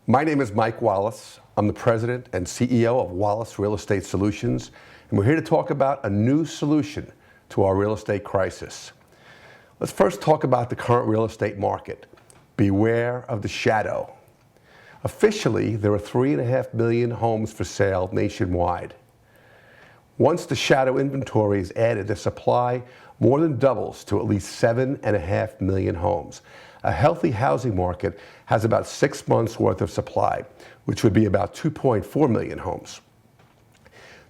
My name is Mike Wallace. I'm the president and CEO of Wallace Real Estate Solutions, and we're here to talk about a new solution to our real estate crisis. Let's first talk about the current real estate market. Beware of the shadow. Officially, there are 3.5 million homes for sale nationwide. Once the shadow inventory is added, the supply more than doubles to at least 7.5 million homes. A healthy housing market has about 6 months worth of supply, which would be about 2.4 million homes.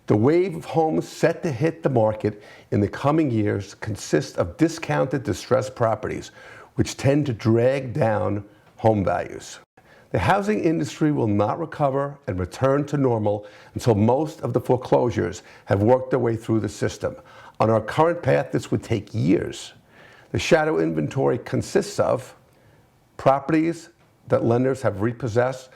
The wave of homes set to hit the market in the coming years consists of discounted distressed properties, which tend to drag down home values. The housing industry will not recover and return to normal until most of the foreclosures have worked their way through the system. On our current path, this would take years. The shadow inventory consists of properties that lenders have repossessed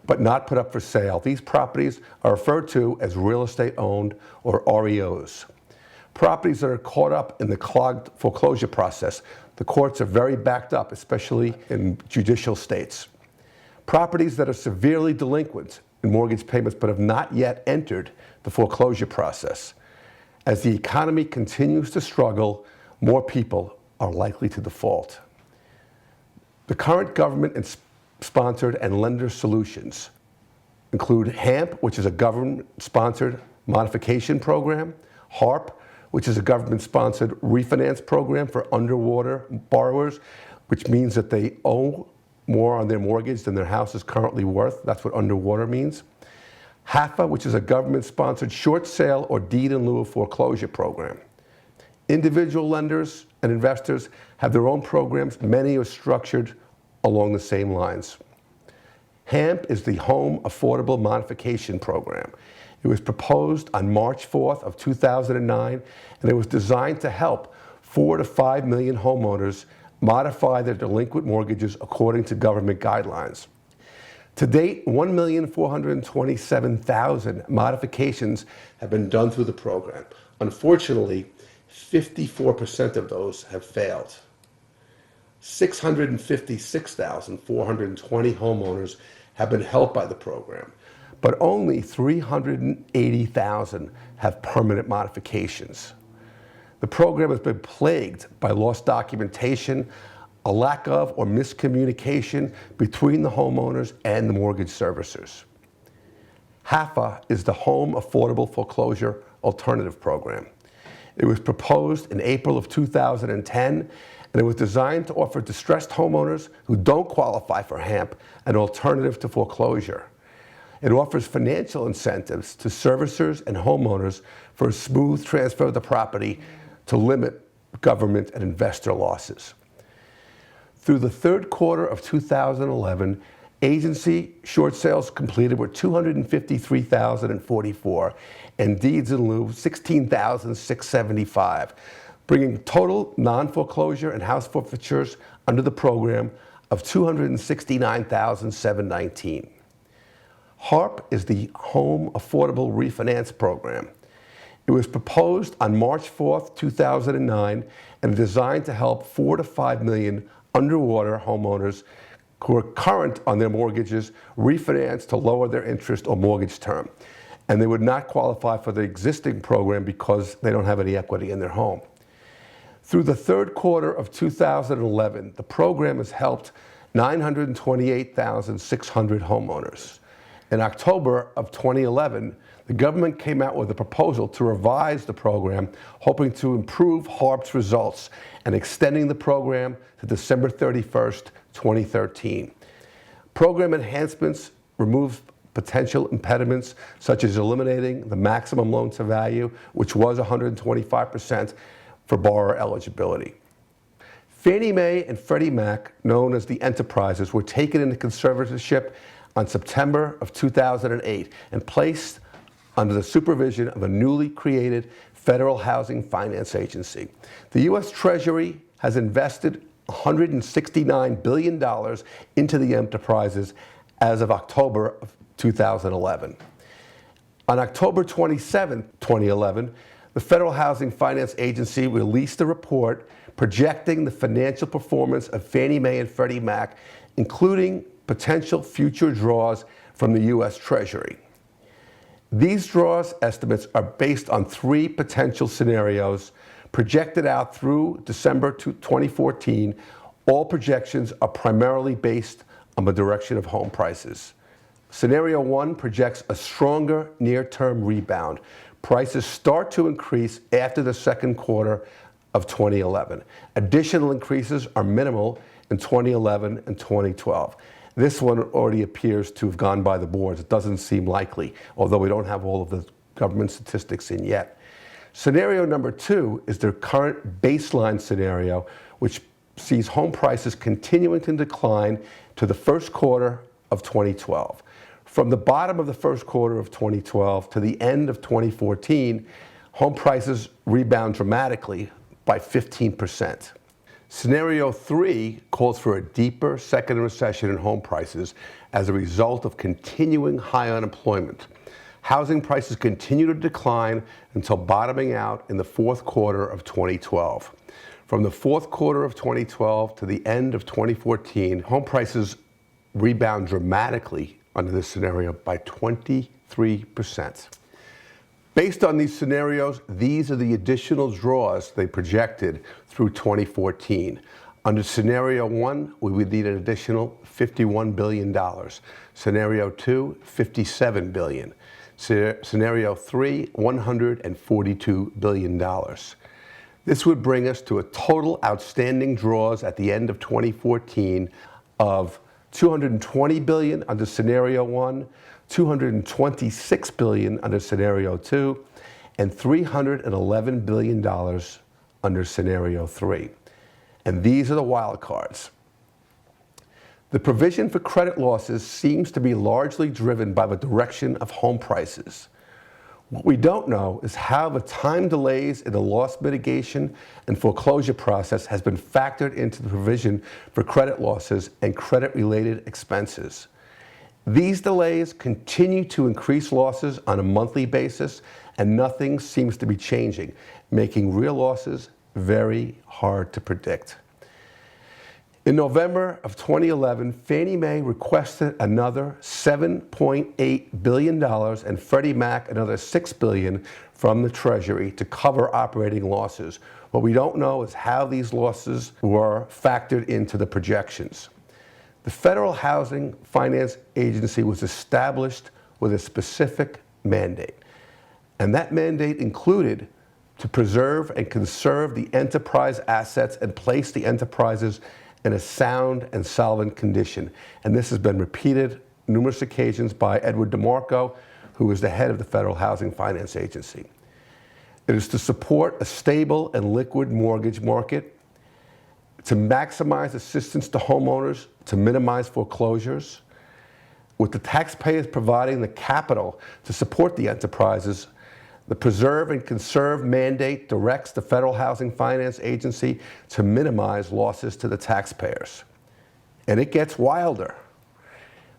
but not put up for sale. These properties are referred to as real estate owned or REOs. Properties that are caught up in the clogged foreclosure process. The courts are very backed up, especially in judicial states. Properties that are severely delinquent in mortgage payments but have not yet entered the foreclosure process. As the economy continues to struggle, more people are likely to default. The current government-sponsored and lender solutions include HAMP, which is a government-sponsored modification program, HARP, which is a government-sponsored refinance program for underwater borrowers, which means that they owe more on their mortgage than their house is currently worth. That's what underwater means. HAFA, which is a government-sponsored short sale or deed in lieu of foreclosure program. Individual lenders and investors have their own programs. Many are structured along the same lines. HAMP is the Home Affordable Modification Program. It was proposed on March 4th of 2009, and it was designed to help 4 to 5 million homeowners modify their delinquent mortgages according to government guidelines. To date, 1,427,000 modifications have been done through the program. Unfortunately, 54% of those have failed. 656,420 homeowners have been helped by the program, but only 380,000 have permanent modifications. The program has been plagued by lost documentation, a lack of or miscommunication between the homeowners and the mortgage servicers. HAFA is the Home Affordable Foreclosure Alternative Program. It was proposed in April of 2010, and it was designed to offer distressed homeowners who don't qualify for HAMP an alternative to foreclosure. It offers financial incentives to servicers and homeowners for a smooth transfer of the property to limit government and investor losses. Through the third quarter of 2011, agency short sales completed were 253,044 and deeds in lieu 16,675, bringing total non-foreclosure and house forfeitures under the program of 269,719. HARP is the Home Affordable Refinance Program. It was proposed on March 4th, 2009, and designed to help 4 to 5 million underwater homeowners who are current on their mortgages refinance to lower their interest or mortgage term. And they would not qualify for the existing program because they don't have any equity in their home. Through the third quarter of 2011, the program has helped 928,600 homeowners. In October of 2011, the government came out with a proposal to revise the program, hoping to improve HARP's results and extending the program to December 31st, 2013. Program enhancements remove potential impediments, such as eliminating the maximum loan to value, which was 125% for borrower eligibility. Fannie Mae and Freddie Mac, known as the enterprises, were taken into conservatorship on September of 2008 and placed under the supervision of a newly created Federal Housing Finance Agency. The U.S. Treasury has invested $169 billion into the enterprises as of October of 2011. On October 27, 2011, the Federal Housing Finance Agency released a report projecting the financial performance of Fannie Mae and Freddie Mac, including potential future draws from the U.S. Treasury. These draws estimates are based on 3 potential scenarios projected out through December 2014. All projections are primarily based on the direction of home prices. Scenario 1 projects a stronger near-term rebound. Prices start to increase after the second quarter of 2011. Additional increases are minimal in 2011 and 2012. This one already appears to have gone by the boards. It doesn't seem likely, although we don't have all of the government statistics in yet. Scenario number 2 is their current baseline scenario, which sees home prices continuing to decline to the first quarter of 2012. From the bottom of the first quarter of 2012 to the end of 2014, home prices rebound dramatically by 15%. Scenario 3 calls for a deeper second recession in home prices as a result of continuing high unemployment. Housing prices continue to decline until bottoming out in the fourth quarter of 2012. From the fourth quarter of 2012 to the end of 2014, home prices rebound dramatically under this scenario by 23%. Based on these scenarios, these are the additional draws they projected through 2014. Under scenario 1, we would need an additional $51 billion. Scenario 2, $57 billion. Scenario 3, $142 billion. This would bring us to a total outstanding draws at the end of 2014 of $220 billion under scenario 1, $226 billion under scenario 2, and $311 billion under scenario 3. And these are the wild cards. The provision for credit losses seems to be largely driven by the direction of home prices. What we don't know is how the time delays in the loss mitigation and foreclosure process has been factored into the provision for credit losses and credit-related expenses. These delays continue to increase losses on a monthly basis, and nothing seems to be changing, making real losses very hard to predict. In November of 2011, Fannie Mae requested another $7.8 billion and Freddie Mac another $6 billion from the Treasury to cover operating losses. What we don't know is how these losses were factored into the projections. The Federal Housing Finance Agency was established with a specific mandate, and that mandate included to preserve and conserve the enterprise assets and place the enterprises in a sound and solvent condition. And this has been repeated numerous occasions by Edward DeMarco, who is the head of the Federal Housing Finance Agency. It is to support a stable and liquid mortgage market, to maximize assistance to homeowners, to minimize foreclosures, with the taxpayers providing the capital to support the enterprises. The Preserve and Conserve mandate directs the Federal Housing Finance Agency to minimize losses to the taxpayers. And it gets wilder.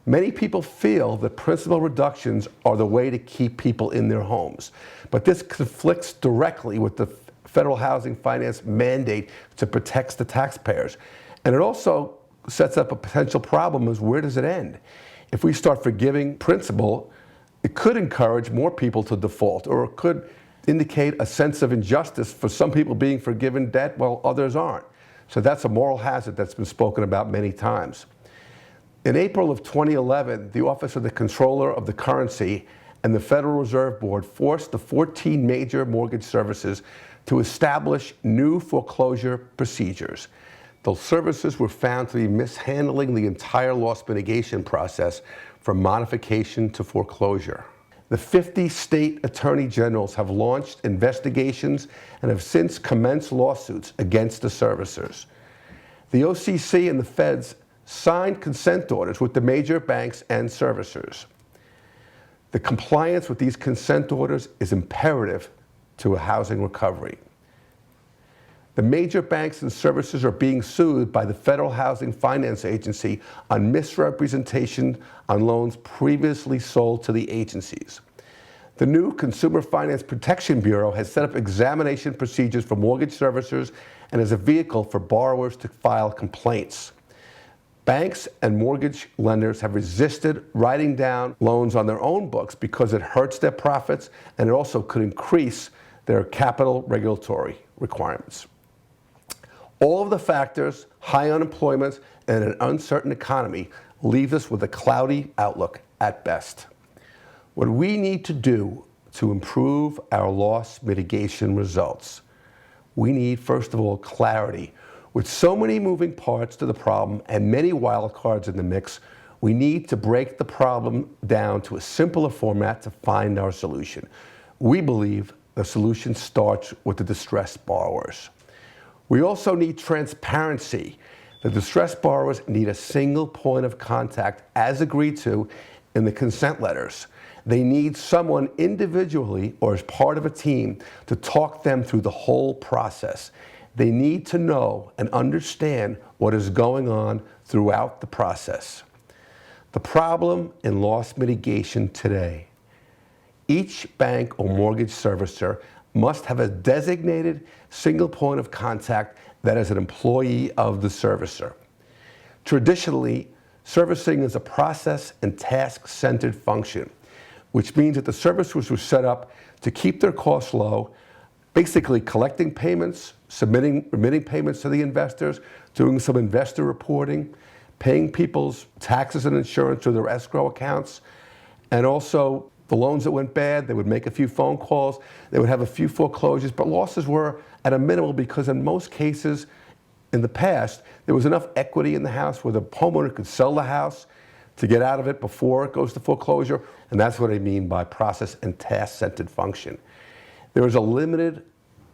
Many people feel that principal reductions are the way to keep people in their homes, but this conflicts directly with the Federal Housing Finance mandate to protect the taxpayers. And it also sets up a potential problem is where does it end? If we start forgiving principal, it could encourage more people to default, or it could indicate a sense of injustice for some people being forgiven debt while others aren't. So that's a moral hazard that's been spoken about many times. In April of 2011, the Office of the Comptroller of the Currency and the Federal Reserve Board forced the 14 major mortgage servicers to establish new foreclosure procedures. Those servicers were found to be mishandling the entire loss mitigation process from modification to foreclosure. The 50 state attorney generals have launched investigations and have since commenced lawsuits against the servicers. The OCC and the feds signed consent orders with the major banks and servicers. The compliance with these consent orders is imperative to a housing recovery. The major banks and servicers are being sued by the Federal Housing Finance Agency on misrepresentation on loans previously sold to the agencies. The new Consumer Finance Protection Bureau has set up examination procedures for mortgage servicers and as a vehicle for borrowers to file complaints. Banks and mortgage lenders have resisted writing down loans on their own books because it hurts their profits and it also could increase their capital regulatory requirements. All of the factors, high unemployment and an uncertain economy, leave us with a cloudy outlook at best. What we need to do to improve our loss mitigation results, we need, first of all, clarity. With so many moving parts to the problem and many wild cards in the mix, we need to break the problem down to a simpler format to find our solution. We believe the solution starts with the distressed borrowers. We also need transparency. The distressed borrowers need a single point of contact as agreed to in the consent letters. They need someone individually or as part of a team to talk them through the whole process. They need to know and understand what is going on throughout the process. The problem in loss mitigation today, each bank or mortgage servicer must have a designated single point of contact that is an employee of the servicer. Traditionally, servicing is a process and task-centered function, which means that the servicers were set up to keep their costs low, basically collecting payments, remitting payments to the investors, doing some investor reporting, paying people's taxes and insurance through their escrow accounts, and also the loans that went bad, they would make a few phone calls, they would have a few foreclosures, but losses were at a minimal because in most cases in the past, there was enough equity in the house where the homeowner could sell the house to get out of it before it goes to foreclosure, and that's what I mean by process and task-centered function. There is a limited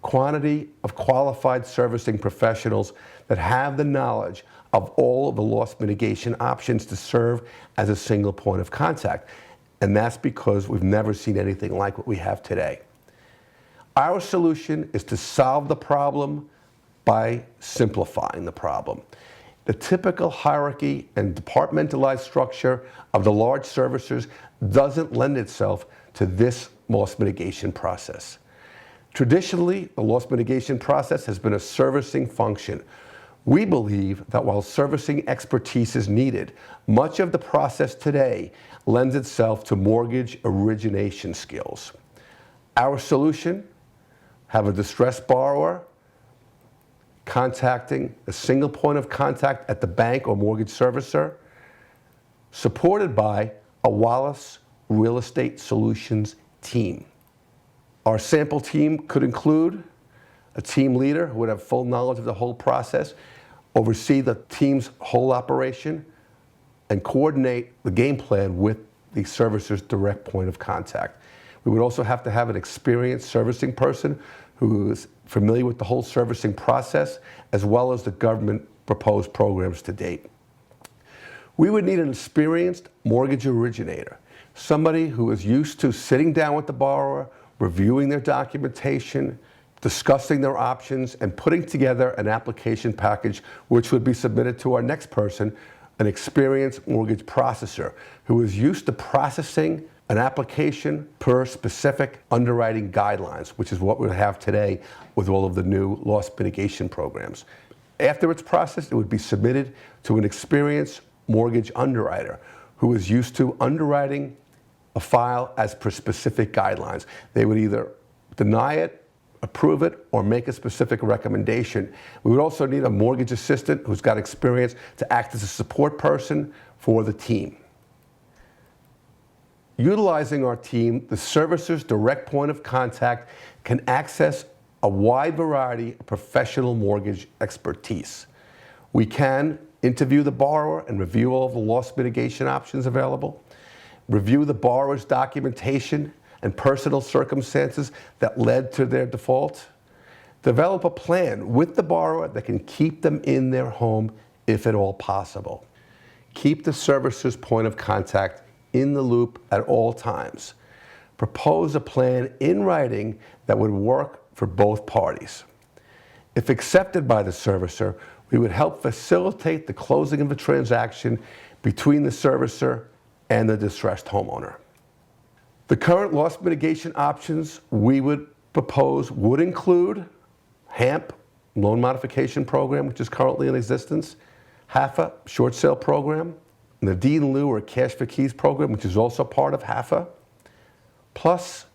quantity of qualified servicing professionals that have the knowledge of all of the loss mitigation options to serve as a single point of contact. And that's because we've never seen anything like what we have today. Our solution is to solve the problem by simplifying the problem. The typical hierarchy and departmentalized structure of the large servicers doesn't lend itself to this loss mitigation process. Traditionally, the loss mitigation process has been a servicing function. We believe that while servicing expertise is needed, much of the process today lends itself to mortgage origination skills. Our solution, have a distressed borrower contacting a single point of contact at the bank or mortgage servicer, supported by a Wallace Real Estate Solutions team. Our sample team could include a team leader who would have full knowledge of the whole process, oversee the team's whole operation, and coordinate the game plan with the servicer's direct point of contact. We would also have to have an experienced servicing person who is familiar with the whole servicing process, as well as the government proposed programs to date. We would need an experienced mortgage originator, somebody who is used to sitting down with the borrower, reviewing their documentation, discussing their options, and putting together an application package which would be submitted to our next person, an experienced mortgage processor who is used to processing an application per specific underwriting guidelines, which is what we have today with all of the new loss mitigation programs. After it's processed, it would be submitted to an experienced mortgage underwriter who is used to underwriting a file as per specific guidelines. They would either deny it, approve it, or make a specific recommendation. We would also need a mortgage assistant who's got experience to act as a support person for the team. Utilizing our team, the servicer's direct point of contact can access a wide variety of professional mortgage expertise. We can interview the borrower and review all of the loss mitigation options available, review the borrower's documentation and personal circumstances that led to their default, develop a plan with the borrower that can keep them in their home if at all possible. Keep the servicer's point of contact in the loop at all times. Propose a plan in writing that would work for both parties. If accepted by the servicer, we would help facilitate the closing of the transaction between the servicer and the distressed homeowner. The current loss mitigation options we would propose would include HAMP, Loan Modification Program, which is currently in existence, HAFA short sale program, and the deed in lieu or cash for keys program, which is also part of HAFA. Plus,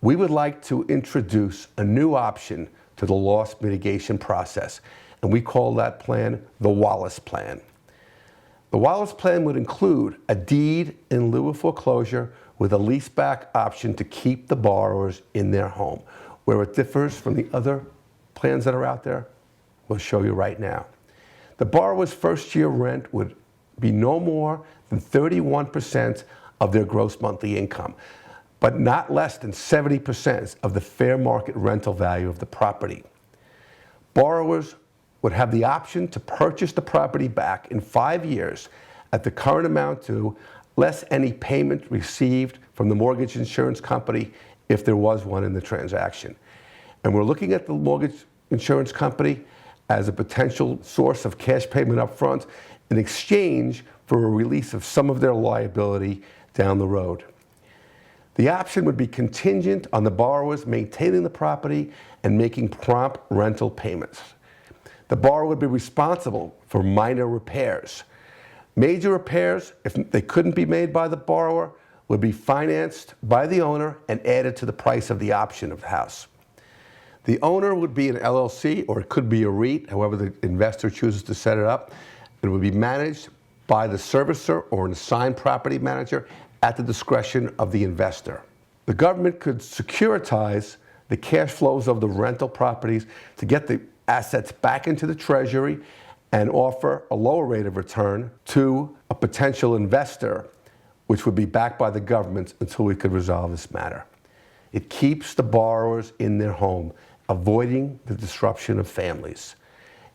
we would like to introduce a new option to the loss mitigation process, and we call that plan the Wallace plan. The Wallace plan would include a deed in lieu of foreclosure with a leaseback option to keep the borrowers in their home. Where it differs from the other plans that are out there, we'll show you right now. The borrower's first year rent would be no more than 31% of their gross monthly income, but not less than 70% of the fair market rental value of the property. Borrowers would have the option to purchase the property back in 5 years at the current amount due, less any payment received from the mortgage insurance company if there was one in the transaction. And we're looking at the mortgage insurance company as a potential source of cash payment up front in exchange for a release of some of their liability down the road. The option would be contingent on the borrowers maintaining the property and making prompt rental payments. The borrower would be responsible for minor repairs. Major repairs, if they couldn't be made by the borrower, would be financed by the owner and added to the price of the option of the house. The owner would be an LLC, or it could be a REIT, however the investor chooses to set it up. It would be managed by the servicer or an assigned property manager at the discretion of the investor. The government could securitize the cash flows of the rental properties to get the assets back into the treasury and offer a lower rate of return to a potential investor, which would be backed by the government until we could resolve this matter. It keeps the borrowers in their home, avoiding the disruption of families.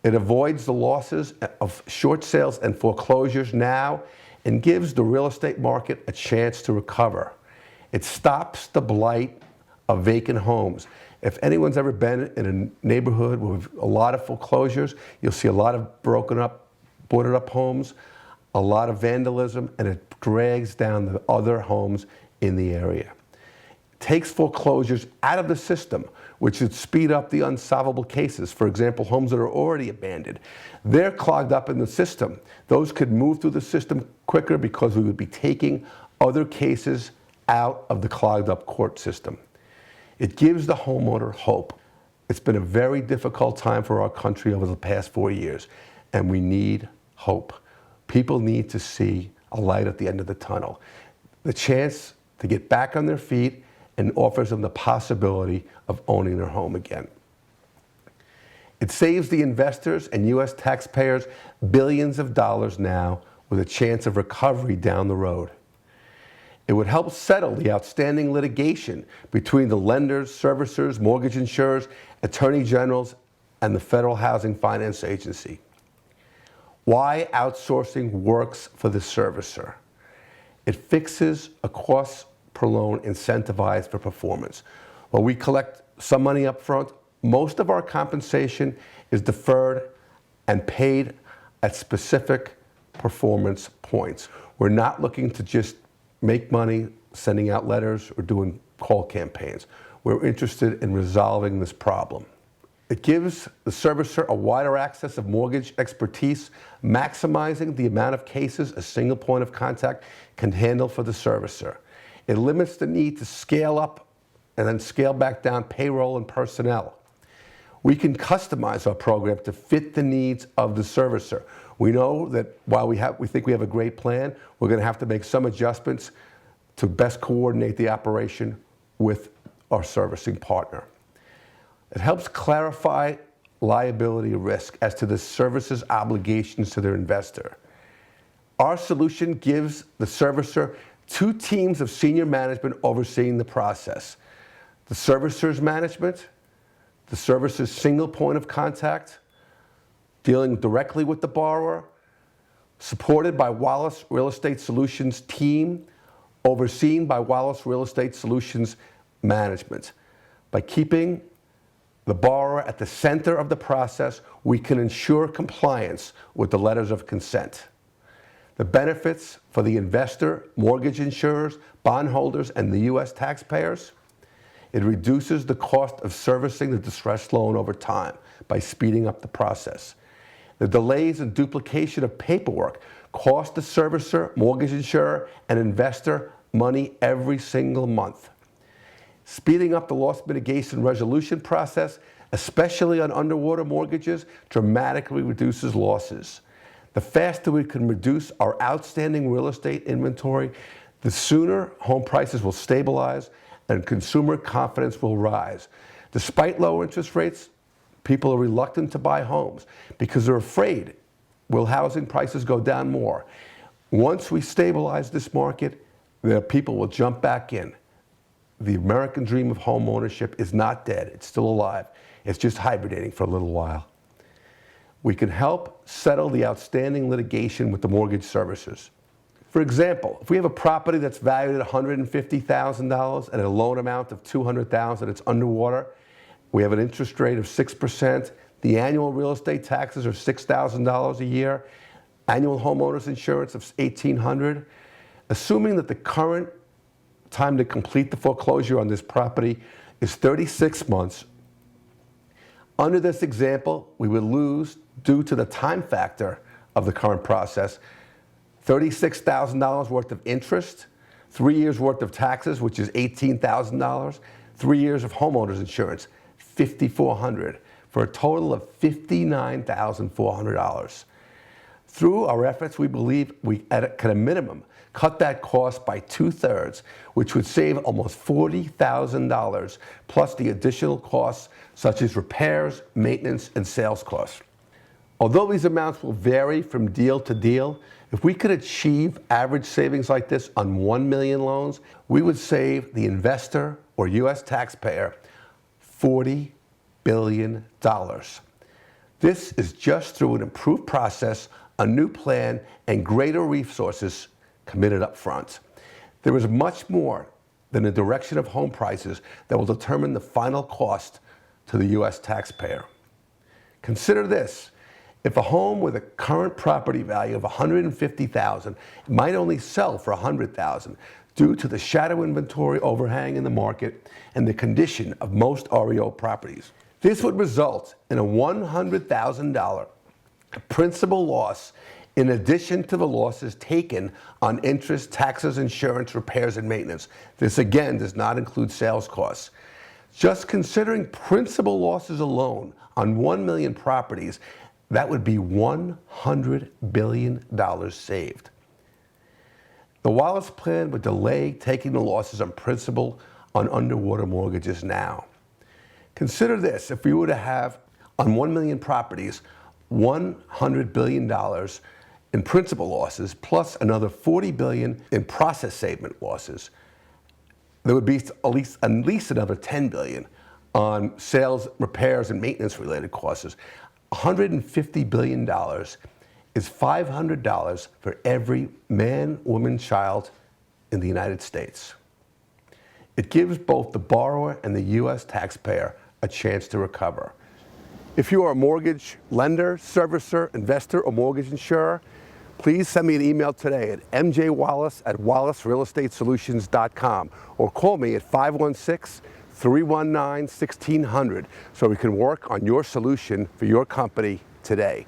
It avoids the losses of short sales and foreclosures now and gives the real estate market a chance to recover. It stops the blight of vacant homes. If anyone's ever been in a neighborhood with a lot of foreclosures, you'll see a lot of broken up, boarded up homes, a lot of vandalism, and it drags down the other homes in the area. It takes foreclosures out of the system, which would speed up the unsolvable cases. For example, homes that are already abandoned. They're clogged up in the system. Those could move through the system quicker because we would be taking other cases out of the clogged up court system. It gives the homeowner hope. It's been a very difficult time for our country over the past 4 years, and we need hope. People need to see a light at the end of the tunnel. The chance to get back on their feet and offers them the possibility of owning their home again. It saves the investors and U.S. taxpayers billions of dollars now with a chance of recovery down the road. It would help settle the outstanding litigation between the lenders, servicers, mortgage insurers, attorney generals, and the Federal Housing Finance Agency. Why outsourcing works for the servicer? It fixes a cost per loan incentivized for performance. While we collect some money up front, most of our compensation is deferred and paid at specific performance points. We're not looking to just make money sending out letters or doing call campaigns. We're interested in resolving this problem. It gives the servicer a wider access of mortgage expertise, maximizing the amount of cases a single point of contact can handle for the servicer. It limits the need to scale up and then scale back down payroll and personnel. We can customize our program to fit the needs of the servicer. We know that while we think we have a great plan, we're going to have to make some adjustments to best coordinate the operation with our servicing partner. It helps clarify liability risk as to the servicer's obligations to their investor. Our solution gives the servicer 2 teams of senior management overseeing the process. The servicer's management, the servicer's single point of contact, dealing directly with the borrower, supported by Wallace Real Estate Solutions team, overseen by Wallace Real Estate Solutions management. By keeping the borrower at the center of the process, we can ensure compliance with the letters of consent. The benefits for the investor, mortgage insurers, bondholders, and the U.S. taxpayers: it reduces the cost of servicing the distressed loan over time by speeding up the process. The delays and duplication of paperwork cost the servicer, mortgage insurer, and investor money every single month. Speeding up the loss mitigation resolution process, especially on underwater mortgages, dramatically reduces losses. The faster we can reduce our outstanding real estate inventory, the sooner home prices will stabilize and consumer confidence will rise. Despite low interest rates, people are reluctant to buy homes because they're afraid, will housing prices go down more? Once we stabilize this market, the people will jump back in. The American dream of home ownership is not dead. It's still alive. It's just hibernating for a little while. We can help settle the outstanding litigation with the mortgage servicers. For example, if we have a property that's valued at $150,000 and a loan amount of $200,000, it's underwater, we have an interest rate of 6%, the annual real estate taxes are $6,000 a year, annual homeowners insurance of $1,800. Assuming that the current time to complete the foreclosure on this property is 36 months, under this example, we would lose, due to the time factor of the current process, $36,000 worth of interest, 3 years worth of taxes, which is $18,000, 3 years of homeowners insurance, $5,400, for a total of $59,400. Through our efforts, we believe we can at a minimum cut that cost by 2/3, which would save almost $40,000, plus the additional costs such as repairs, maintenance, and sales costs. Although these amounts will vary from deal to deal, if we could achieve average savings like this on 1 million loans, we would save the investor or U.S. taxpayer $40 billion. This is just through an improved process, a new plan, and greater resources committed up front. There is much more than the direction of home prices that will determine the final cost to the U.S. taxpayer. Consider this. If a home with a current property value of $150,000 might only sell for $100,000 due to the shadow inventory overhang in the market and the condition of most REO properties, this would result in a $100,000 principal loss in addition to the losses taken on interest, taxes, insurance, repairs, and maintenance. This again does not include sales costs. Just considering principal losses alone on 1 million properties, that would be $100 billion saved. The Wallace plan would delay taking the losses on principal on underwater mortgages now. Consider this, if we were to have on 1 million properties, $100 billion in principal losses, plus another $40 billion in process statement losses, there would be at least another $10 billion on sales, repairs, and maintenance related costs. $150 billion is $500 for every man, woman, child in the United States. It gives both the borrower and the U.S. taxpayer a chance to recover. If you are a mortgage lender, servicer, investor, or mortgage insurer, please send me an email today at mjwallace@wallacerealestatesolutions.com or call me at 516-319-1600 so we can work on your solution for your company today.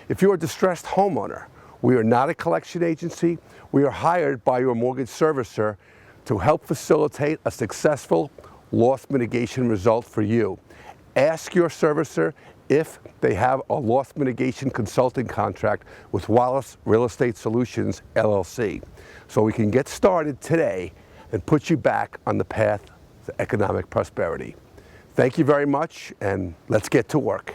If you're a distressed homeowner, we are not a collection agency. We are hired by your mortgage servicer to help facilitate a successful loss mitigation result for you. Ask your servicer if they have a loss mitigation consulting contract with Wallace Real Estate Solutions, LLC, so we can get started today and put you back on the path to economic prosperity. Thank you very much, and let's get to work.